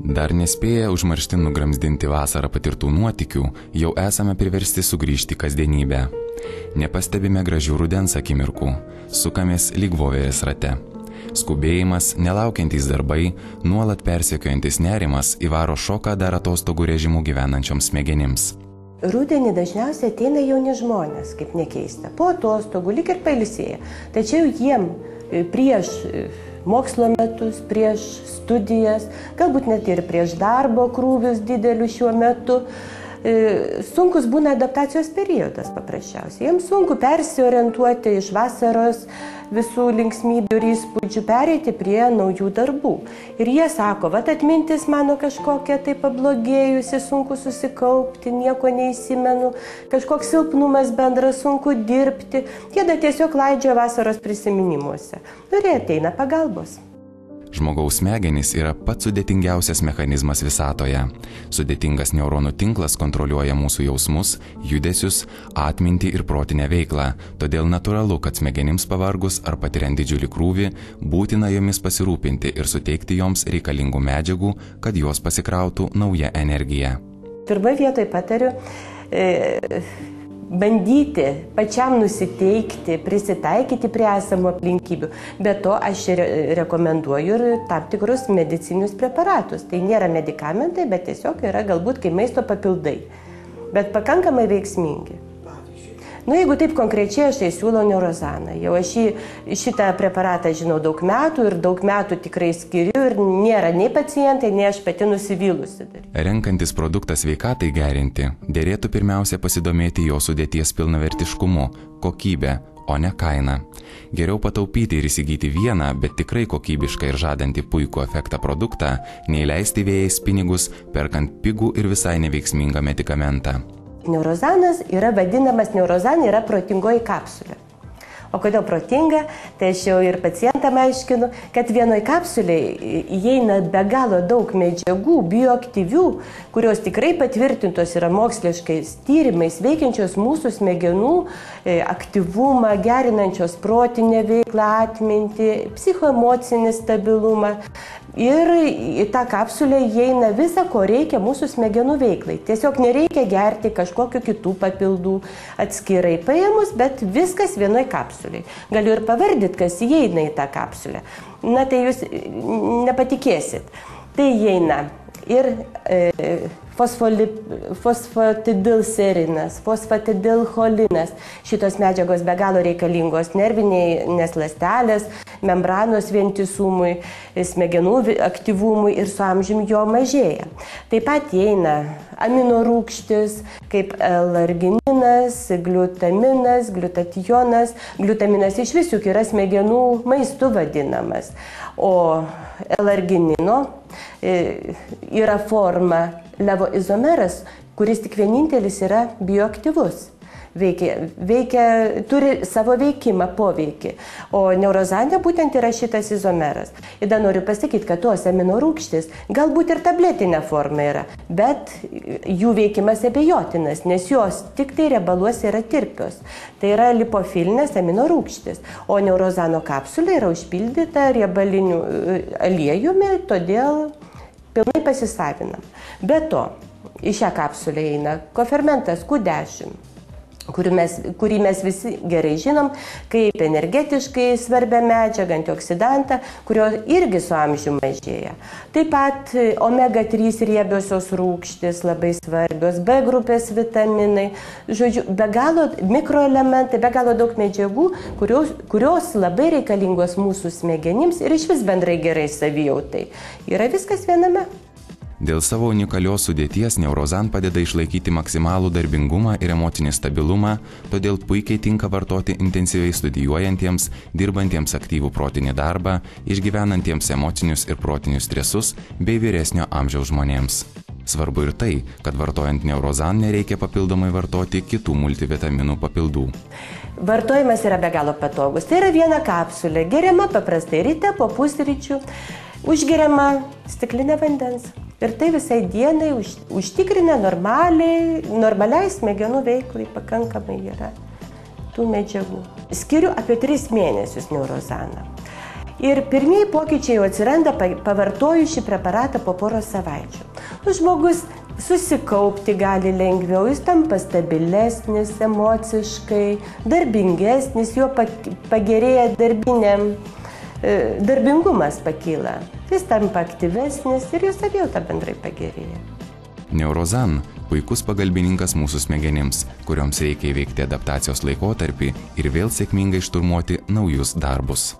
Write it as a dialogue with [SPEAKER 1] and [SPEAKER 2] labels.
[SPEAKER 1] Dar nespėję užmarštin nugramzdinti vasarą patirtų nuotykių, jau esame priversti sugrįžti į kasdienybę. Nepastebime gražių rudens akimirkų, sukamės lyg voverės rate. Skubėjimas, nelaukiantys darbai, nuolat persekiojantis nerimas įvaro šoką dar atostogų režimų gyvenančioms smegenims.
[SPEAKER 2] Rudenį dažniausiai ateina jauni žmonės, kaip nekeista, po atostogų, lyg ir pailsėję. Tačiau jiem prieš mokslo metus, prieš studijas, galbūt net ir prieš darbo krūvius didelius šiuo metu, sunkus būna adaptacijos periodas paprasčiausiai. Jiems sunku persiorientuoti iš vasaros visų linksmybių ir įspūdžių, pereiti prie naujų darbų. Ir jie sako, vat atmintis mano kažkokia tai pablogėjusi, sunku susikaupti, nieko neįsimenu, kažkoks silpnumas bendras, sunku dirbti. Jie tiesiog laidžia vasaros prisiminimuose. Ir ateina pagalbos.
[SPEAKER 1] Žmogaus smegenys yra pats sudėtingiausias mechanizmas visatoje. Sudėtingas neuronų tinklas kontroliuoja mūsų jausmus, judesius, atmintį ir protinę veiklą. Todėl natūralu, kad smegenims pavargus ar patiriant didžiulį krūvį, būtina jomis pasirūpinti ir suteikti joms reikalingų medžiagų, kad jos pasikrautų naują energiją.
[SPEAKER 2] Pirmoje vietoje patariu bandyti pačiam nusiteikti, prisitaikyti prie esamų aplinkybių. Be to aš rekomenduoju ir tam tikrus medicinius preparatus. Tai nėra medikamentai, bet tiesiog yra galbūt kaip maisto papildai, bet pakankamai veiksmingi. Jeigu taip konkrečiai, aš siūlau Neurozaną. Jau aš šitą preparatą žinau daug metų ir daug metų tikrai skiriu ir nėra nei pacientai, nei aš pati nusivylusi.
[SPEAKER 1] Renkantis produktą sveikatai gerinti, dėrėtų pirmiausia pasidomėti jo sudėties pilnavertiškumu, kokybę, o ne kainą. Geriau pataupyti ir įsigyti vieną, bet tikrai kokybišką ir žadantį puikų efektą produktą, nei leisti vėjais pinigus, perkant pigų ir visai neveiksmingą medikamentą.
[SPEAKER 2] Neurozanas yra vadinamas, Neurozan yra protingoji kapsulė. O kodėl protinga, tai aš jau ir pacientam aiškinu, kad vienoj kapsulėje įeina be galo daug medžiagų, bioaktyvių, kurios tikrai patvirtintos yra moksliškais tyrimais, veikiančios mūsų smegenų aktyvumą, gerinančios protinę veiklą, atmintį, psichoemocinį stabilumą. Ir į tą kapsulę įeina visa, ko reikia mūsų smegenų veiklai. Tiesiog nereikia gerti kažkokių kitų papildų atskirai paėmus, bet viskas vienoj kapsulėje. Galiu ir pavardyti, kas įeina į tą kapsulę. Na tai jūs nepatikėsit. Tai įeina ir fosfatidilserinas, fosfatidilcholinas. Šitos medžiagos be galo reikalingos nervinės ląstelės, membranos vientisumui, smegenų aktyvumui ir su amžiumi jo mažėja. Taip pat įeina aminorūgštis, kaip L-argininas, gliutaminas, gliutationas. Glutaminas iš vis juk yra smegenų maistu vadinamas, o L-arginino yra forma levoizomeras, kuris tik vienintelis yra bioaktyvus. Turi savo veikimą, poveikį. O Neurozane būtent yra šitas izomeras. Ir dar noriu pasakyti, kad tos aminorūgštys galbūt ir tabletinė forma yra, bet jų veikimas abejotinas, nes jos tik tai riebaluose yra tirpios. Tai yra lipofilinės aminorūgštys. O Neurozano kapsulė yra užpildyta riebaliniu aliejumi, todėl pilnai pasisavinam. Be to, į šią kapsulę eina kofermentas Q10, kurį mes visi gerai žinom, kaip energetiškai svarbią medžiagą, antioksidantą, kurio irgi su amžiumi mažėja. Taip pat omega-3 riebiosios rūgštys labai svarbios, B grupės vitaminai, žodžiu, be galo mikroelementai, be galo daug medžiagų, kurios labai reikalingos mūsų smegenims ir iš vis bendrai gerai savijautai. Yra viskas viename.
[SPEAKER 1] Dėl savo unikalios sudėties Neurozan padeda išlaikyti maksimalų darbingumą ir emocinį stabilumą, todėl puikiai tinka vartoti intensyviai studijuojantiems, dirbantiems aktyvų protinį darbą, išgyvenantiems emocinius ir protinius stresus bei vyresnio amžiaus žmonėms. Svarbu ir tai, kad vartojant Neurozan nereikia papildomai vartoti kitų multivitaminų papildų.
[SPEAKER 2] Vartojimas yra be galo patogus. Tai yra viena kapsulė, geriama paprastai ryte po pusryčių, užgeriama stiklinė vandens. Ir tai visai dienai užtikrina normaliai smegenų veiklai pakankamai yra tų medžiagų. Skiriu apie 3 mėnesius Neurozaną. Ir pirmieji pokyčiai jau atsiranda pavartojus šį preparatą po poros savaičių. Žmogus susikaupti gali lengviau, jis tampa stabilesnis emociškai, darbingesnis, jo pagerėja darbingumas pakyla. Jis tampa aktyvesnis ir jo savijauta bendrai pagerėja.
[SPEAKER 1] Neurozan – puikus pagalbininkas mūsų smegenims, kurioms reikia įveikti adaptacijos laikotarpį ir vėl sėkmingai šturmuoti naujus darbus.